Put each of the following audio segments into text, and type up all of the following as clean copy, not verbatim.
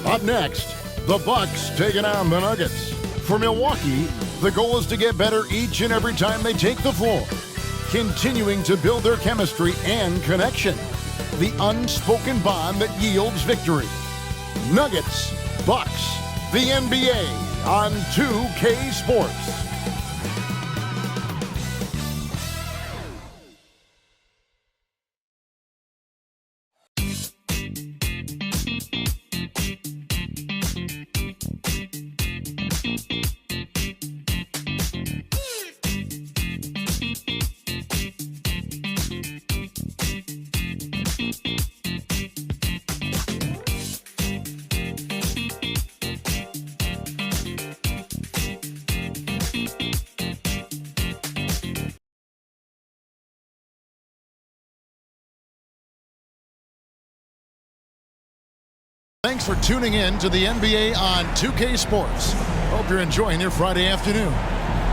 Up next, the Bucks taking on the Nuggets. For Milwaukee, the goal is to get better each and every time they take the floor, continuing to build their chemistry and connection, the unspoken bond that yields victory. Nuggets, Bucks, the NBA on 2K Sports. Thanks for tuning in to the NBA on 2K Sports. Hope you're enjoying your Friday afternoon.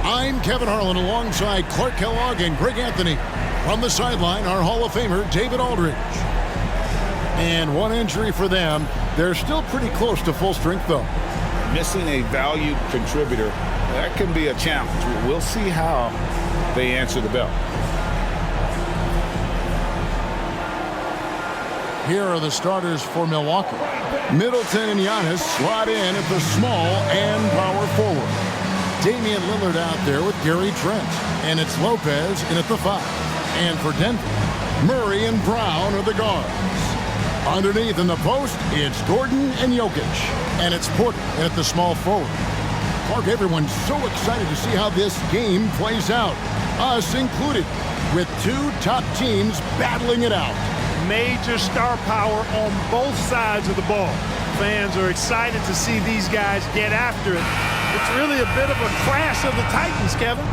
I'm Kevin Harlan alongside Clark Kellogg and Greg Anthony. From the sideline, our Hall of Famer, David Aldridge. And one injury for them. They're still pretty close to full strength, though. Missing a valued contributor, that can be a challenge. We'll see how they answer the bell. Here are the starters for Milwaukee. Middleton and Giannis slot in at the small and power forward. Damian Lillard out there with Gary Trent. And it's Lopez in at the 5. And for Denver, Murray and Brown are the guards. Underneath in the post, it's Gordon and Jokic. And it's Porter at the small forward. Clark, everyone's so excited to see how this game plays out. Us included, with two top teams battling it out. Major star power on both sides of the ball. Fans are excited to see these guys get after it. It's really a bit of a clash of the Titans, Kevin.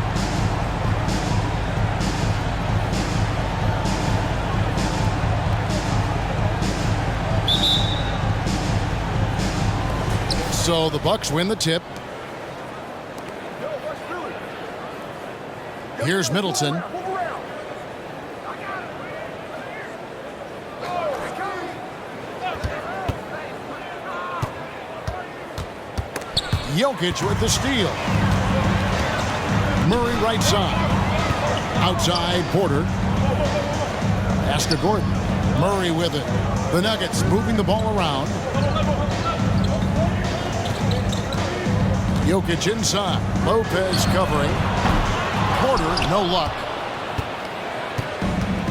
So the Bucks win the tip. Here's Middleton. Jokic with the steal. Murray right side. Outside Porter. Pass to Gordon. Murray with it. The Nuggets moving the ball around. Jokic inside. Lopez covering. Porter, no luck.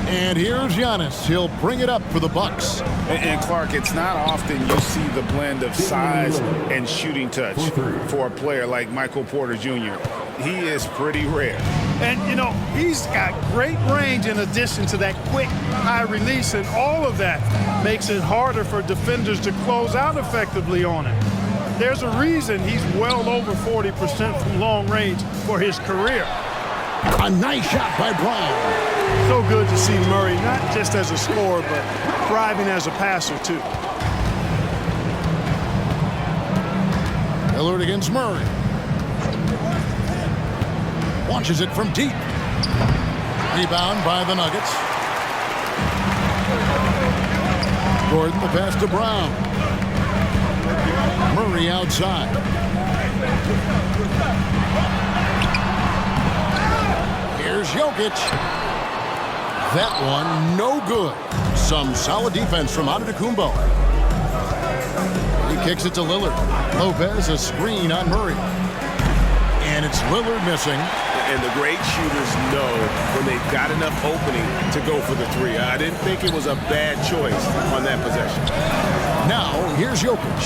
And here's Giannis. He'll bring it up for the Bucks. And Clark, it's not often you see the blend of size and shooting touch for a player like Michael Porter Jr. He is pretty rare. And, you know, he's got great range in addition to that quick high release, and all of that makes it harder for defenders to close out effectively on it. There's a reason he's well over 40% from long range for his career. A nice shot by Brown. So good to see Murray, not just as a scorer, but thriving as a passer, too. Lillard against Murray. Launches it from deep. Rebound by the Nuggets. Gordon, the pass to Brown. Murray outside. Here's Jokic. That one, no good. Some solid defense from Antetokounmpo. He kicks it to Lillard. Lopez, a screen on Murray. And it's Lillard missing. And the great shooters know when they've got enough opening to go for the three. I didn't think it was a bad choice on that possession. Now, here's Jokic.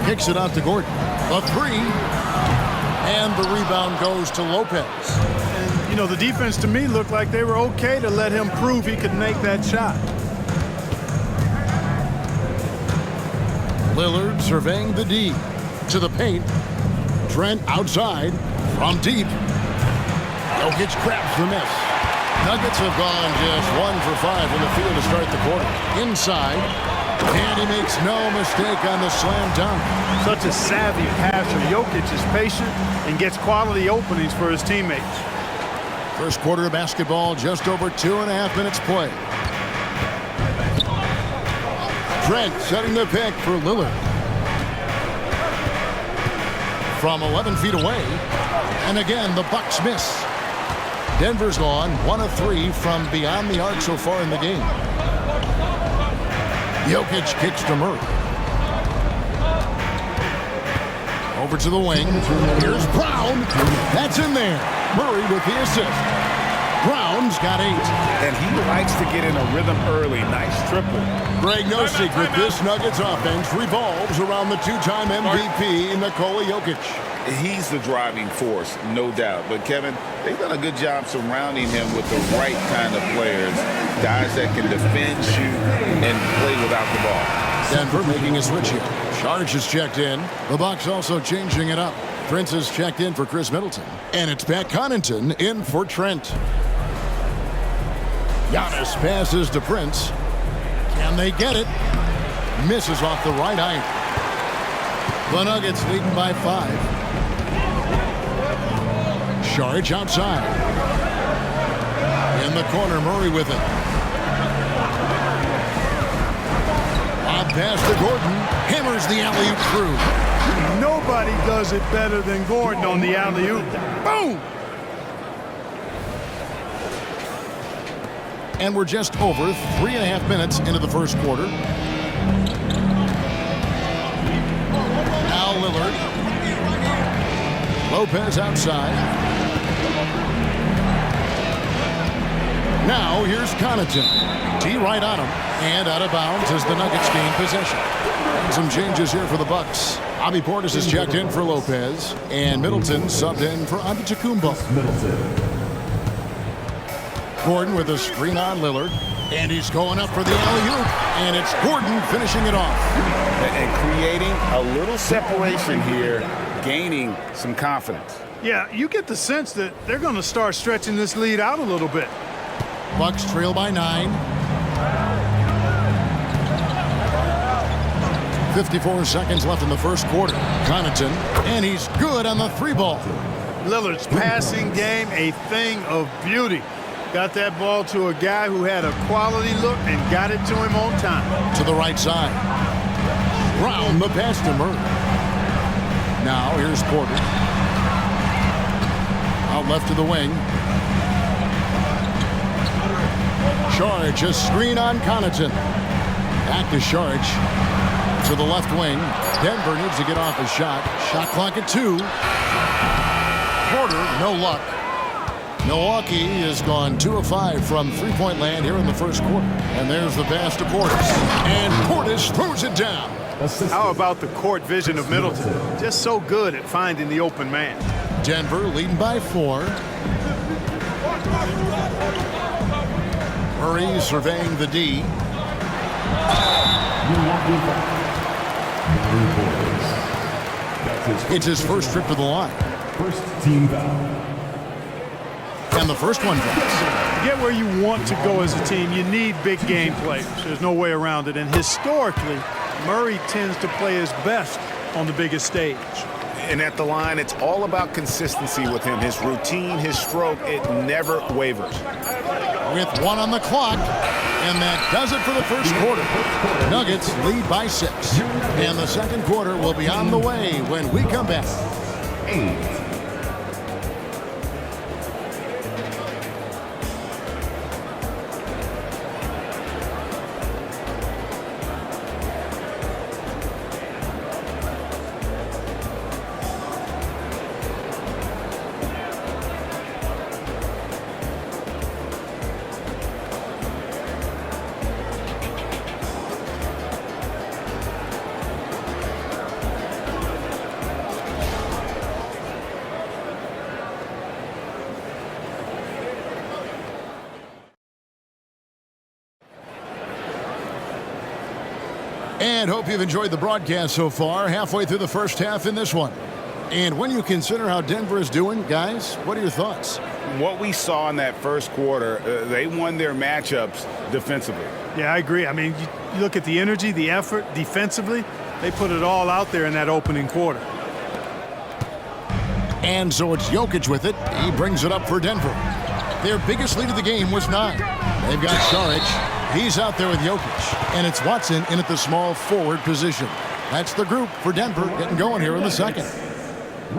Kicks it out to Gordon. A three. And the rebound goes to Lopez. And, you know, the defense to me looked like they were okay to let him prove he could make that shot. Lillard surveying the D. To the paint. Trent outside from deep. Jokic grabs the miss. Nuggets have gone just 1 for 5 in the field to start the quarter. Inside. And he makes no mistake on the slam dunk. Such a savvy passer. Jokic is patient and gets quality openings for his teammates. First quarter of basketball, just over 2.5 minutes played. Trent setting the pick for Lillard. From 11 feet away. And again, the Bucks miss. Denver's gone 1 of 3 from beyond the arc so far in the game. Jokic kicks to Murray. Over to the wing. Here's Brown. That's in there. Murray with the assist. Brown's got 8. And he likes to get in a rhythm early. Nice triple. Greg, no secret, this Nuggets offense revolves around the 2-time MVP, Nikola Jokic. He's the driving force, no doubt. But, Kevin, they've done a good job surrounding him with the right kind of players, guys that can defend, shoot, and play without the ball. Denver making a switch here. Saric is checked in. The Bucks also changing it up. Prince is checked in for Chris Middleton. And it's Pat Connaughton in for Trent. Giannis passes to Prince. Can they get it? Misses off the right eye. The Nuggets leading by 5. Saric outside. In the corner, Murray with it. Off pass to Gordon. Hammers the alley-oop through. Nobody does it better than Gordon on the alley-oop. Boom! And we're just over 3.5 minutes into the first quarter. Now Lillard. Lopez outside. Now here's Connaughton. T right on him. And out of bounds as the Nuggets gain possession. And some changes here for the Bucks. Bobby Portis is checked in for Lopez. And Middleton subbed in for Antetokounmpo. Gordon with a screen on Lillard. And he's going up for the alley-oop. And it's Gordon finishing it off. And creating a little separation here, gaining some confidence. Yeah, you get the sense that they're going to start stretching this lead out a little bit. Bucks trail by 9. 54 seconds left in the first quarter. Connaughton, and he's good on the 3-ball. Lillard's passing game, a thing of beauty. Got that ball to a guy who had a quality look and got it to him on time. To the right side. Brown the pass to Murray. Now here's Porter. Out left to the wing. Saric, a screen on Connaughton. Back to Saric. To the left wing. Denver needs to get off a shot. Shot clock at 2. Porter, no luck. Milwaukee has gone 2 of 5 from three-point land here in the first quarter. And there's the pass to Portis. And Portis throws it down. How about the court vision of Middleton? Just so good at finding the open man. Denver leading by 4. Murray surveying the D. It's his first trip to the line. First team foul. And the first one goes. To get where you want to go as a team, you need big game players. There's no way around it. And historically, Murray tends to play his best on the biggest stage. And at the line, it's all about consistency with him. His routine, his stroke, it never wavers. With 1 on the clock. And that does it for the first quarter. Nuggets lead by 6. And the second quarter will be on the way when we come back. 8. And hope you've enjoyed the broadcast so far, halfway through the first half in this one. And when you consider how Denver is doing, guys, what are your thoughts? What we saw in that first quarter, they won their matchups defensively. Yeah, I agree. I mean, you look at the energy, the effort defensively, they put it all out there in that opening quarter. And so it's Jokic with it. He brings it up for Denver. Their biggest lead of the game was 9. They've got Saric. He's out there with Jokic, and it's Watson in at the small forward position. That's the group for Denver getting going here in the second.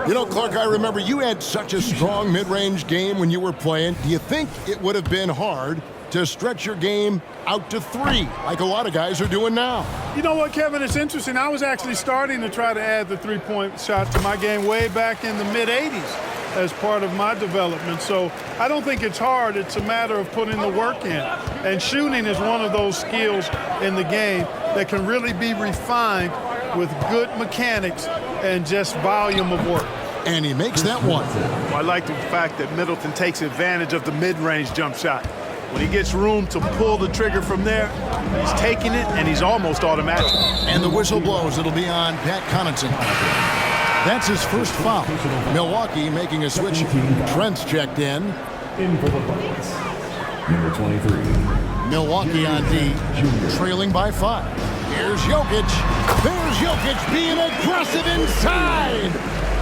You know, Clark, I remember you had such a strong mid-range game when you were playing. Do you think it would have been hard to stretch your game out to 3 like a lot of guys are doing now? You know what, Kevin? It's interesting. I was actually starting to try to add the three-point shot to my game way back in the mid-'80s as part of my development. So I don't think it's hard. It's a matter of putting the work in. And shooting is one of those skills in the game that can really be refined with good mechanics and just volume of work. And he makes that one. I like the fact that Middleton takes advantage of the mid-range jump shot. When he gets room to pull the trigger from there, he's taking it, and he's almost automatic. And the whistle blows. It'll be on Pat Connaughton. That's his first foul. Milwaukee making a switch. Trent's checked in. In for the Bucks, number 23. Milwaukee on D, trailing by 5. Here's Jokic. There's Jokic being aggressive inside.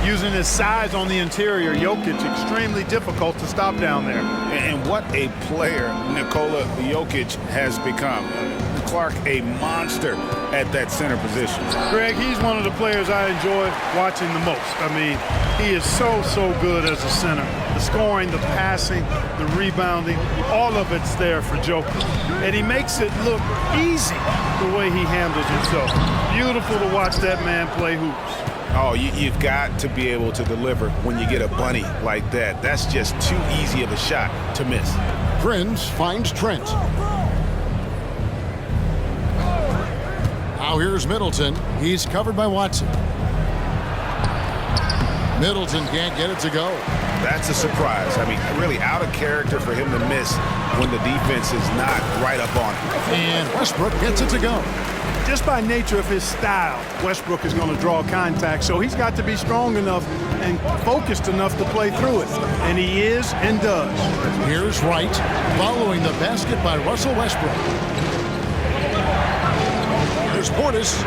Using his size on the interior, Jokic extremely difficult to stop down there. And what a player Nikola Jokic has become. Clark, a monster at that center position. Greg, he's one of the players I enjoy watching the most. I mean, he is so good as a center. The scoring, the passing, the rebounding, all of it's there for Jokic. And he makes it look easy the way he handles himself. Beautiful to watch that man play hoops. Oh, you've got to be able to deliver when you get a bunny like that. That's just too easy of a shot to miss. Prince finds Trent. Now here's Middleton. He's covered by Watson. Middleton can't get it to go. That's a surprise. I mean, really out of character for him to miss when the defense is not right up on him. And Westbrook gets it to go. Just by nature of his style, Westbrook is going to draw contact, so he's got to be strong enough and focused enough to play through it. And he is and does. Here's Wright, following the basket by Russell Westbrook. Here's Portis.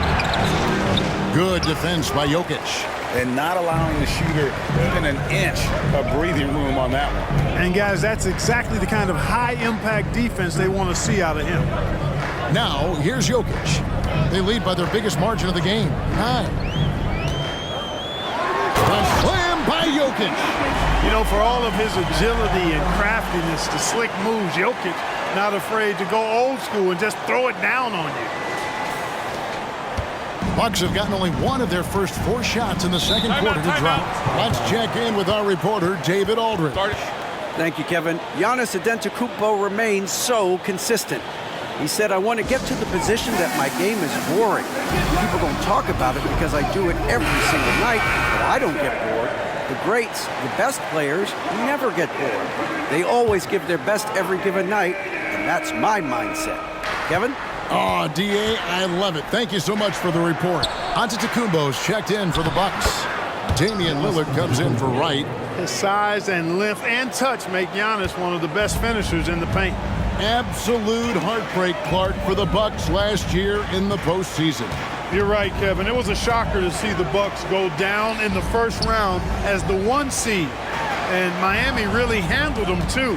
Good defense by Jokic. And not allowing the shooter even an inch of breathing room on that one. And guys, that's exactly the kind of high-impact defense they want to see out of him. Now, here's Jokic. They lead by their biggest margin of the game, 9. A slam by Jokic. You know, for all of his agility and craftiness, the slick moves, Jokic not afraid to go old school and just throw it down on you. Bucks have gotten only one of their first 4 shots in the second quarter to drop. Let's check in with our reporter, David Aldridge. Thank you, Kevin. Giannis Antetokounmpo remains so consistent. He said, I want to get to the position that my game is boring. People don't talk about it because I do it every single night, but I don't get bored. The greats, the best players, never get bored. They always give their best every given night, and that's my mindset. Kevin? Oh, D.A., I love it. Thank you so much for the report. Antetokounmpo's checked in for the Bucks. Damian Lillard comes in for Wright. His size and length and touch make Giannis one of the best finishers in the paint. Absolute heartbreak, Clark, for the Bucks last year in the postseason. You're right, Kevin. It was a shocker to see the Bucks go down in the first round as the 1 seed. And Miami really handled them, too.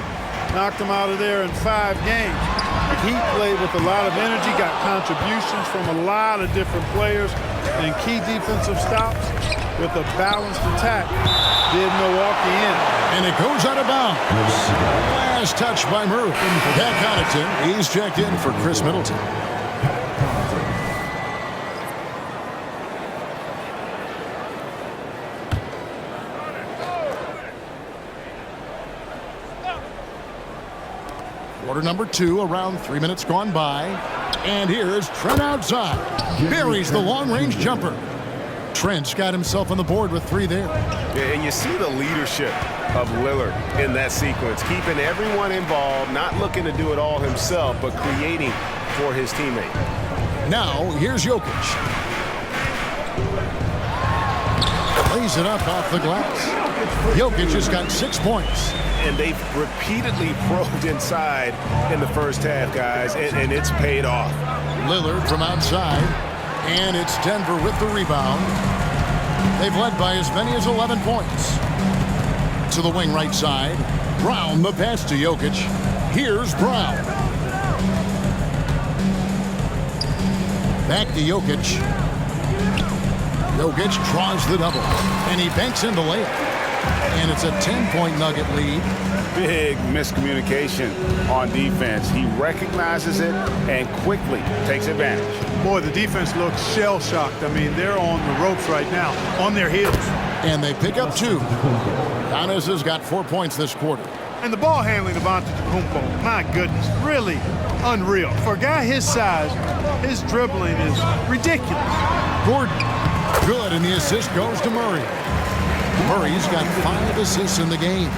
Knocked them out of there in 5 games. The Heat played with a lot of energy, got contributions from a lot of different players, and key defensive stops with a balanced attack did Milwaukee in. And it goes out of bounds. Last touch by Murray. Pat Connaughton, he's checked in for Chris Middleton. Quarter number 2, around 3 minutes gone by. And here's Trent outside. Buries the long-range jumper. Trent's got himself on the board with 3 there. Yeah, and you see the leadership of Lillard in that sequence, keeping everyone involved, not looking to do it all himself, but creating for his teammate. Now, here's Jokic. Lays it up off the glass. Jokic has got 6 points. And they've repeatedly probed inside in the first half, guys, and it's paid off. Lillard from outside, and it's Denver with the rebound. They've led by as many as 11 points. To the wing right side. Brown the pass to Jokic. Here's Brown. Back to Jokic. Jokic draws the double, and he banks in the layup. And it's a 10-point Nugget lead. Big miscommunication on defense. He recognizes it and quickly takes advantage. Boy, the defense looks shell-shocked. I mean, they're on the ropes right now, on their heels. And they pick up 2. Giannis has got 4 points this quarter. And the ball handling of Antetokounmpo, my goodness, really unreal. For a guy his size, his dribbling is ridiculous. Gordon, good, and the assist goes to Murray. Murray's got 5 assists in the game.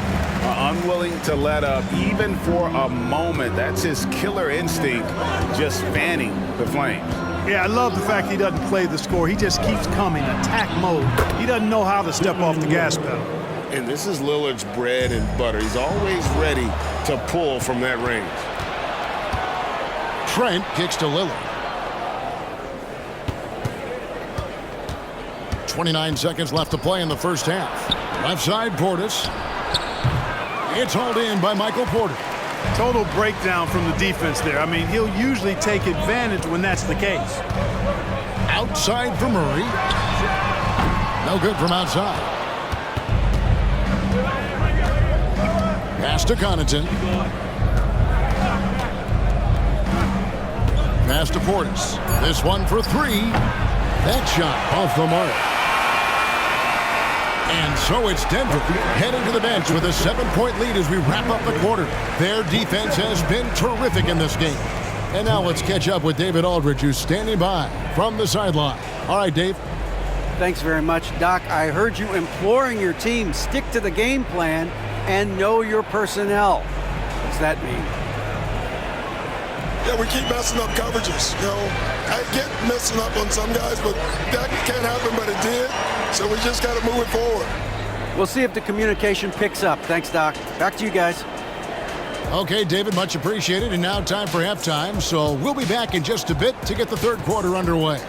Unwilling to let up even for a moment. That's his killer instinct, just fanning the flames. Yeah, I love the fact he doesn't play the score. He just keeps coming, attack mode. He doesn't know how to step off the gas pedal. And this is Lillard's bread and butter. He's always ready to pull from that range. Trent kicks to Lillard. 29 seconds left to play in the first half. Left side, Portis. It's hauled in by Michael Porter. Total breakdown from the defense there. I mean, he'll usually take advantage when that's the case. Outside for Murray. No good from outside. Pass to Connaughton. Pass to Portis. This one for 3. That shot off the mark. And so it's Denver heading to the bench with a 7-point lead as we wrap up the quarter. Their defense has been terrific in this game. And now let's catch up with David Aldridge, who's standing by from the sideline. All right, Dave. Thanks very much, Doc. I heard you imploring your team, stick to the game plan and know your personnel. What's that mean? Yeah, we keep messing up coverages. You know, I get messing up on some guys, but that can't happen, but it did. So we just got to move it forward. We'll see if the communication picks up. Thanks, Doc. Back to you guys. Okay, David, much appreciated. And now time for halftime. So we'll be back in just a bit to get the third quarter underway.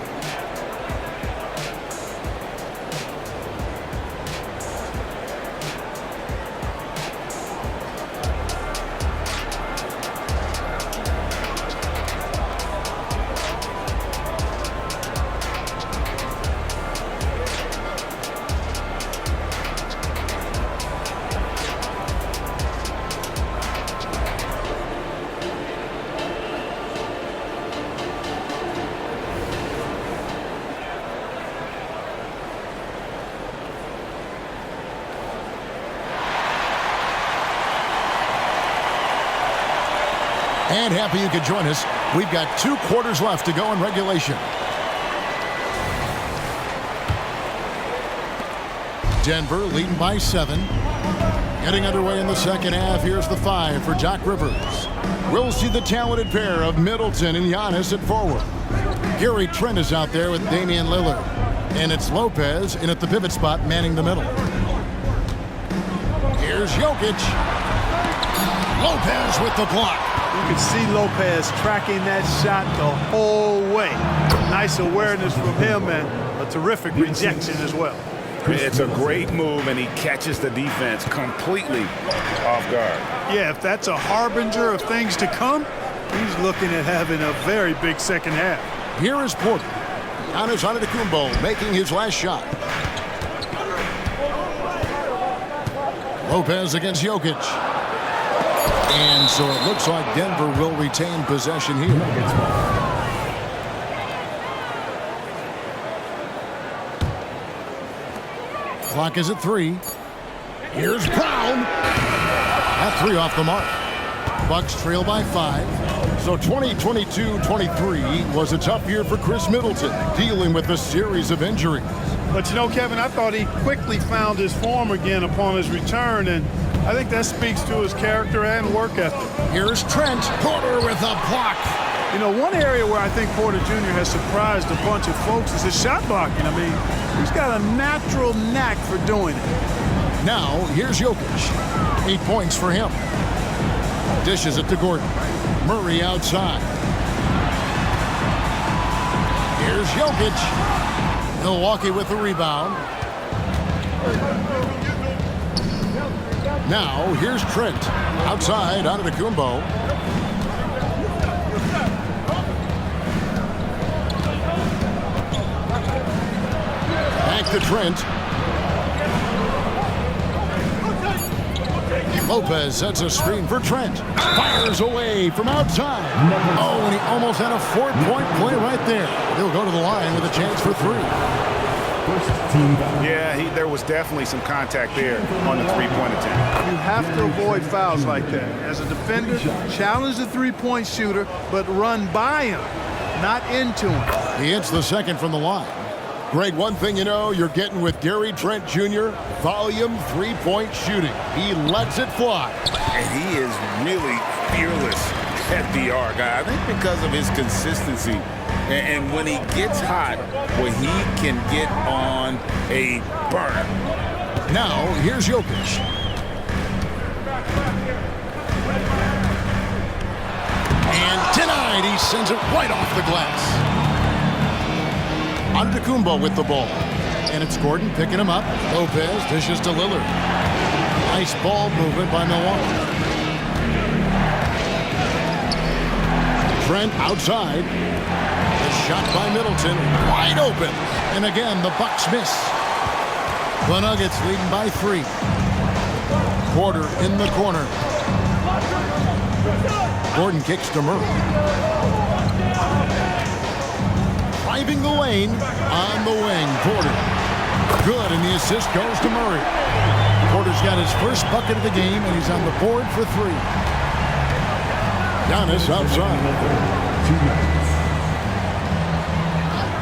And happy you could join us. We've got 2 quarters left to go in regulation. Denver leading by 7. Getting underway in the second half. Here's the 5 for Doc Rivers. We'll see the talented pair of Middleton and Giannis at forward. Gary Trent is out there with Damian Lillard. And it's Lopez in at the pivot spot manning the middle. Here's Jokic. Lopez with the block. You can see Lopez tracking that shot the whole way. Nice awareness from him and a terrific rejection as well. It's a great move, and he catches the defense completely off guard. Yeah, if that's a harbinger of things to come, he's looking at having a very big second half. Here is Porter. Giannis Antetokounmpo making his last shot. Lopez against Jokic. And so it looks like Denver will retain possession here. Clock is at 3. Here's Brown. That 3 off the mark. Bucks trail by 5. So 2022-23 was a tough year for Chris Middleton, dealing with a series of injuries. But you know, Kevin, I thought he quickly found his form again upon his return, and I think that speaks to his character and work ethic. Here's Trent. Porter with a block. You know, one area where I think Porter Jr. has surprised a bunch of folks is his shot blocking. I mean, he's got a natural knack for doing it. Now, here's Jokic. 8 points for him. Dishes it to Gordon. Murray outside. Here's Jokic. Milwaukee with the rebound. Now, here's Trent. Outside, Antetokounmpo. to Trent. Lopez sets a screen for Trent. Fires away from outside. Oh, and he almost had a 4-point play right there. He'll go to the line with a chance for 3. Yeah, there was definitely some contact there on the three-point attempt. You have to avoid fouls like that. As a defender, challenge the three-point shooter, but run by him, not into him. He hits the second from the line. Greg, one thing you know you're getting with Gary Trent Jr., volume three-point shooting. He lets it fly. And he is really fearless at the arc. I think because of his consistency. And when he gets hot, well, he can get on a burn. Now, here's Jokic. And denied. He sends it right off the glass. Antetokounmpo with the ball. And it's Gordon picking him up. Lopez dishes to Lillard. Nice ball movement by Milwaukee. Trent outside. The shot by Middleton. Wide open. And again, the Bucks miss. The Nuggets leading by 3. Porter in the corner. Gordon kicks to Murray. Driving the lane on the wing. Porter. Good, and the assist goes to Murray. Porter's got his first bucket of the game, and he's on the board for 3. Giannis outside.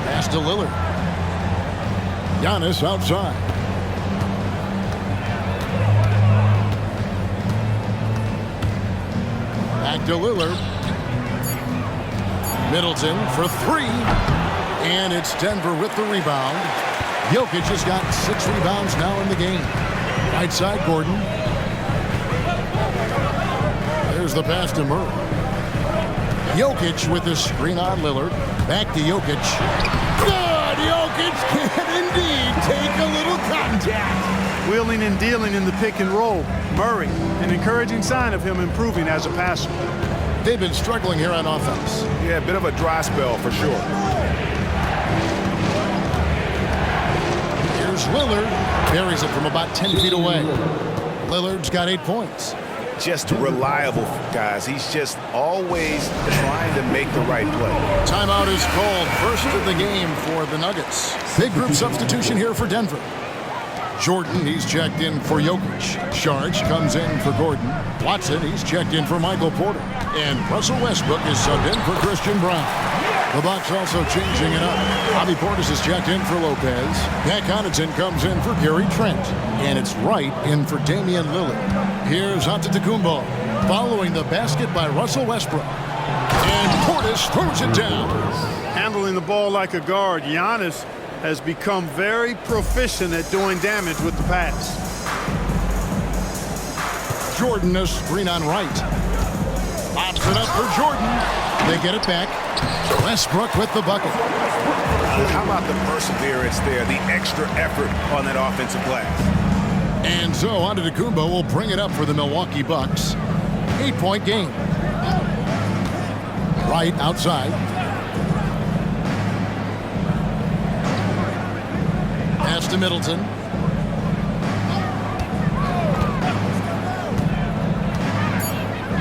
Pass to Lillard. Giannis outside. Back to Lillard. Middleton for 3. And it's Denver with the rebound. Jokic has got 6 rebounds now in the game. Right side, Gordon. There's the pass to Murray. Jokic with the screen on Lillard. Back to Jokic. Good! Jokic can indeed take a little contact. Wheeling and dealing in the pick and roll. Murray, an encouraging sign of him improving as a passer. They've been struggling here on offense. Yeah, a bit of a dry spell for sure. Here's Lillard. Buries it from about 10 feet away. Lillard's got 8 points. Just reliable, guys. He's just always trying to make the right play. Timeout is called. First of the game for the Nuggets. Big group substitution here for Denver. Jordan, he's checked in for Jokic. Sharge comes in for Gordon. Watson, he's checked in for Michael Porter. And Russell Westbrook is subbed in for Christian Brown. The Bucks also changing it up. Bobby Portis is checked in for Lopez. Pat Connaughton comes in for Gary Trent. And it's Wright in for Damian Lillard. Here's Antetokounmpo following the basket by Russell Westbrook. And Portis throws it down. Handling the ball like a guard, Giannis has become very proficient at doing damage with the pass. Jordan a screen on Wright. Pops it up for Jordan. They get it back. Westbrook with the bucket. How about the perseverance there, the extra effort on that offensive glass? And so Antetokounmpo will bring it up for the Milwaukee Bucks. 8-point game. Wright outside. Pass to Middleton.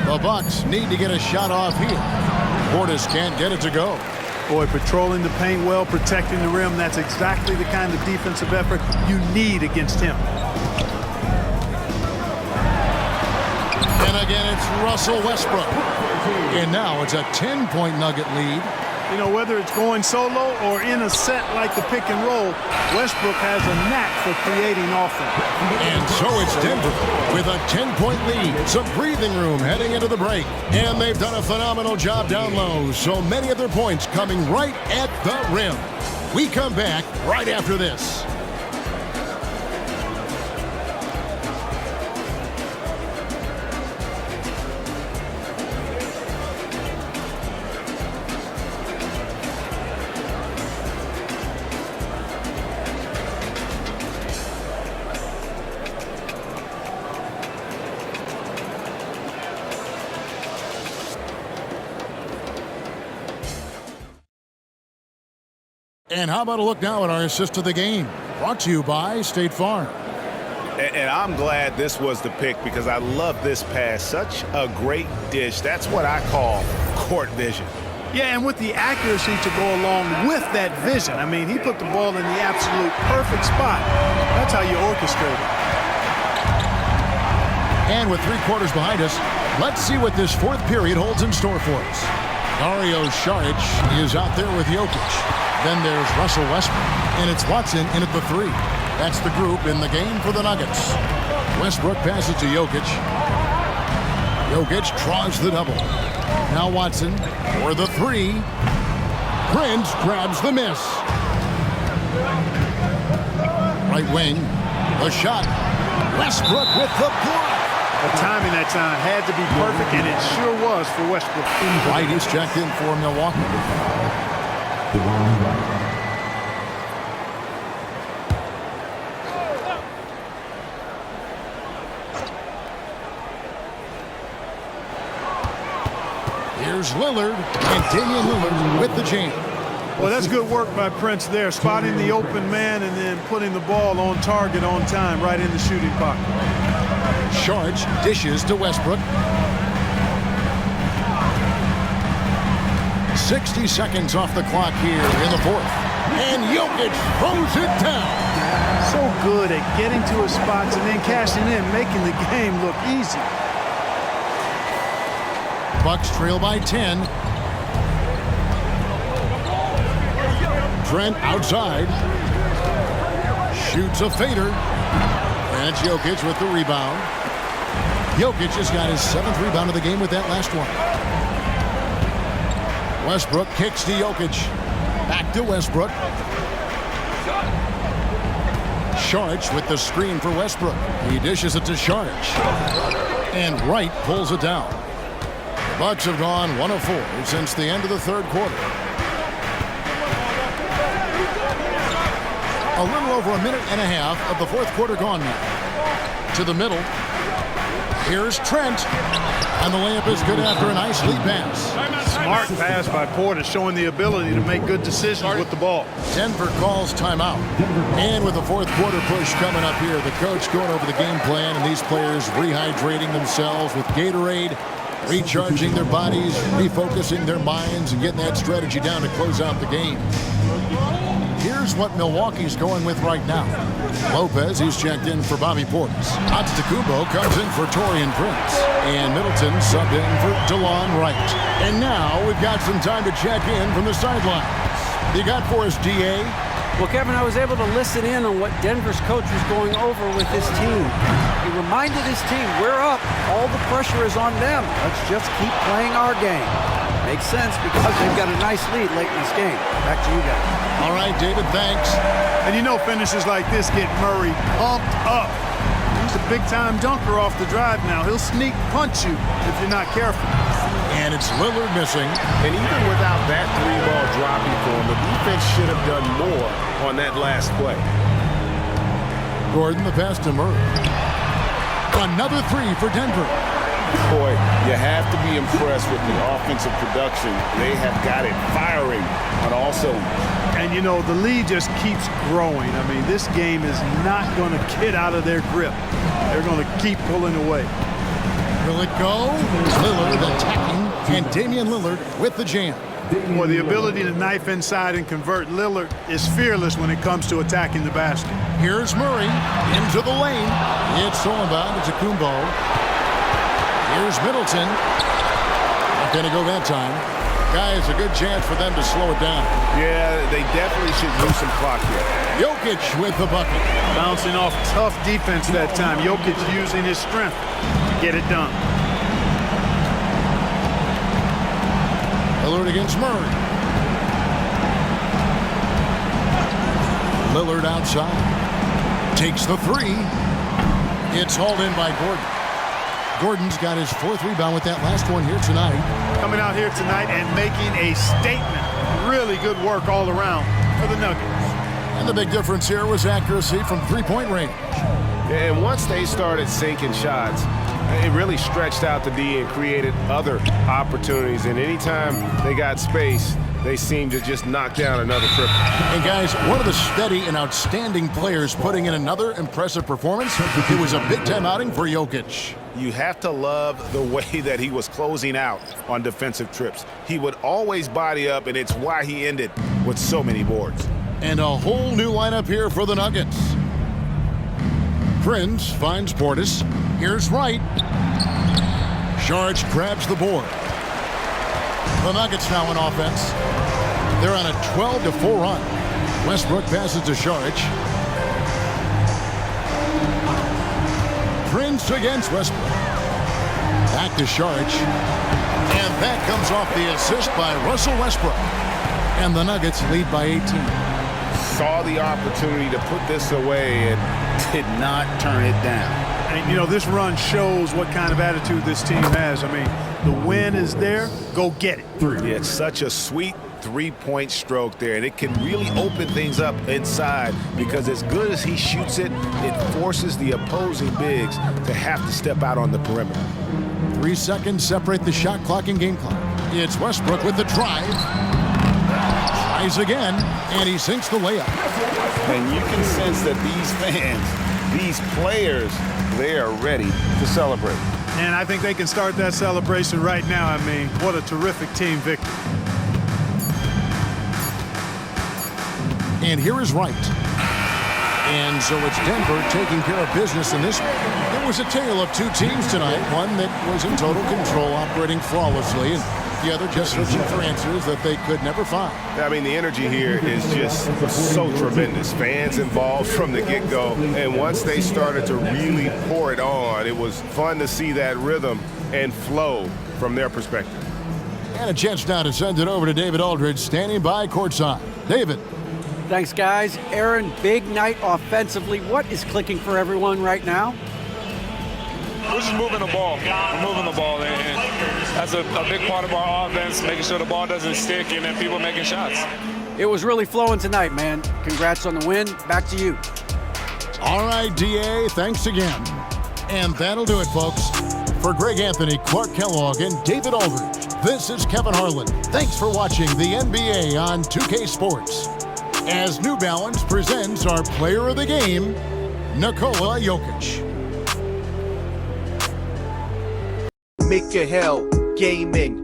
The Bucks need to get a shot off here. Portis can't get it to go. Boy, patrolling the paint well, protecting the rim, that's exactly the kind of defensive effort you need against him. And again, it's Russell Westbrook. And now it's a 10-point Nugget lead. You know, whether it's going solo or in a set like the pick and roll, Westbrook has a knack for creating offense. And so it's Denver with a 10-point lead. Some breathing room heading into the break. And they've done a phenomenal job down low. So many of their points coming right at the rim. We come back right after this. And how about a look now at our assist of the game? Brought to you by State Farm. And I'm glad this was the pick because I love this pass. Such a great dish. That's what I call court vision. Yeah, and with the accuracy to go along with that vision. I mean, he put the ball in the absolute perfect spot. That's how you orchestrate it. And with 3 quarters behind us, let's see what this 4th period holds in store for us. Dario Saric is out there with Jokic. Then there's Russell Westbrook, and it's Watson in at the 3. That's the group in the game for the Nuggets. Westbrook passes to Jokic. Jokic draws the double. Now Watson for the 3. Prince grabs the miss. Right wing, the shot. Westbrook with the block. The timing that time had to be perfect, and it sure was for Westbrook. White is checked in for Milwaukee. Here's Lillard, and Damian Lillard with the jam. Well, that's good work by Prince there, spotting the open man and then putting the ball on target on time right in the shooting pocket. Saric dishes to Westbrook. 60 seconds off the clock here in the 4th. And Jokic throws it down. So good at getting to his spots and then cashing in, making the game look easy. Bucks trail by 10. Trent outside. Shoots a fader. And it's Jokic with the rebound. Jokic has got his 7th rebound of the game with that last one. Westbrook kicks to Jokic. Back to Westbrook. Saric with the screen for Westbrook. He dishes it to Saric. And Wright pulls it down. The Bucks have gone 1 of 4 since the end of the 3rd quarter. A little over a minute and a half of the 4th quarter gone now. To the middle. Here's Trent. And the layup is good after a nice lead pass. Smart pass by Porter, showing the ability to make good decisions with the ball. Denver calls timeout. And with the 4th quarter push coming up here, the coach going over the game plan and these players rehydrating themselves with Gatorade, recharging their bodies, refocusing their minds, and getting that strategy down to close out the game. Here's what Milwaukee's going with right now. Lopez, he's checked in for Bobby Portis. Antetokounmpo comes in for Taurean Prince. And Middleton subbed in for DeLon Wright. And now we've got some time to check in from the sidelines. You got for us, D.A.? Well, Kevin, I was able to listen in on what Denver's coach was going over with his team. He reminded his team, we're up. All the pressure is on them. Let's just keep playing our game. Makes sense because they've got a nice lead late in this game. Back to you guys. All right, David, thanks. And you know finishes like this get Murray pumped up. He's a big-time dunker off the drive now. He'll sneak punch you if you're not careful. And it's Lillard missing. And even without that 3-ball dropping for him, the defense should have done more on that last play. Gordon, the pass to Murray. Another 3 for Denver. Boy, you have to be impressed with the offensive production. They have got it firing on all cylinders. And, you know, the lead just keeps growing. I mean, this game is not going to get out of their grip. They're going to keep pulling away. Will it go? There's Lillard attacking, and Damian Lillard with the jam. Well, the ability to knife inside and convert Lillard is fearless when it comes to attacking the basket. Here's Murray into the lane. It's stolen by Antetokounmpo. Here's Middleton. Not going to go that time. Guys, a good chance for them to slow it down. Yeah, they definitely should lose some clock here. Jokic with the bucket. Bouncing off tough defense that time. Jokic using his strength to get it done. Lillard against Murray. Lillard outside. Takes the 3. It's hauled in by Gordon. Gordon's got his 4th rebound with that last one here tonight. Coming out here tonight and making a statement. Really good work all around for the Nuggets. And the big difference here was accuracy from 3-point range. And once they started sinking shots, it really stretched out the D and created other opportunities. And anytime they got space, They seem to just knock down another triple. And guys, one of the steady and outstanding players putting in another impressive performance. It was a big-time outing for Jokic. You have to love the way that he was closing out on defensive trips. He would always body up, and it's why he ended with so many boards. And a whole new lineup here for the Nuggets. Prince finds Portis. Here's Wright. Saric grabs the board. The Nuggets now in offense. They're on a 12-4 run. Westbrook passes to Saric. Prince against Westbrook. Back to Saric. And that comes off the assist by Russell Westbrook. And the Nuggets lead by 18. Saw the opportunity to put this away and did not turn it down. And, you know, this run shows what kind of attitude this team has. I mean, the win is there. Go get it. Yeah, it's such a sweet three-point stroke there, and it can really open things up inside because as good as he shoots it, it forces the opposing bigs to have to step out on the perimeter. 3 seconds separate the shot clock and game clock. It's Westbrook with the drive. Tries again, and he sinks the layup. And you can sense that these fans, these players, they are ready to celebrate. And I think they can start that celebration right now. I mean, what a terrific team victory. And here is Wright. And so it's Denver taking care of business in this one. It was a tale of two teams tonight. One that was in total control, operating flawlessly, and the other just searching for answers that they could never find. I mean, the energy here is just so tremendous. Fans involved from the get-go, and once they started to really pour it on, it was fun to see that rhythm and flow from their perspective. And a chance now to send it over to David Aldridge, standing by courtside. David. Thanks, guys. Aaron, big night offensively. What is clicking for everyone right now? We're just moving the ball. We're moving the ball, and that's a big part of our offense, making sure the ball doesn't stick and then people making shots. It was really flowing tonight, man. Congrats on the win. Back to you. All right, DA, thanks again. And that'll do it, folks. For Greg Anthony, Clark Kellogg, and David Aldridge, this is Kevin Harlan. Thanks for watching the NBA on 2K Sports. As New Balance presents our player of the game, Nikola Jokic. Make your hell gaming.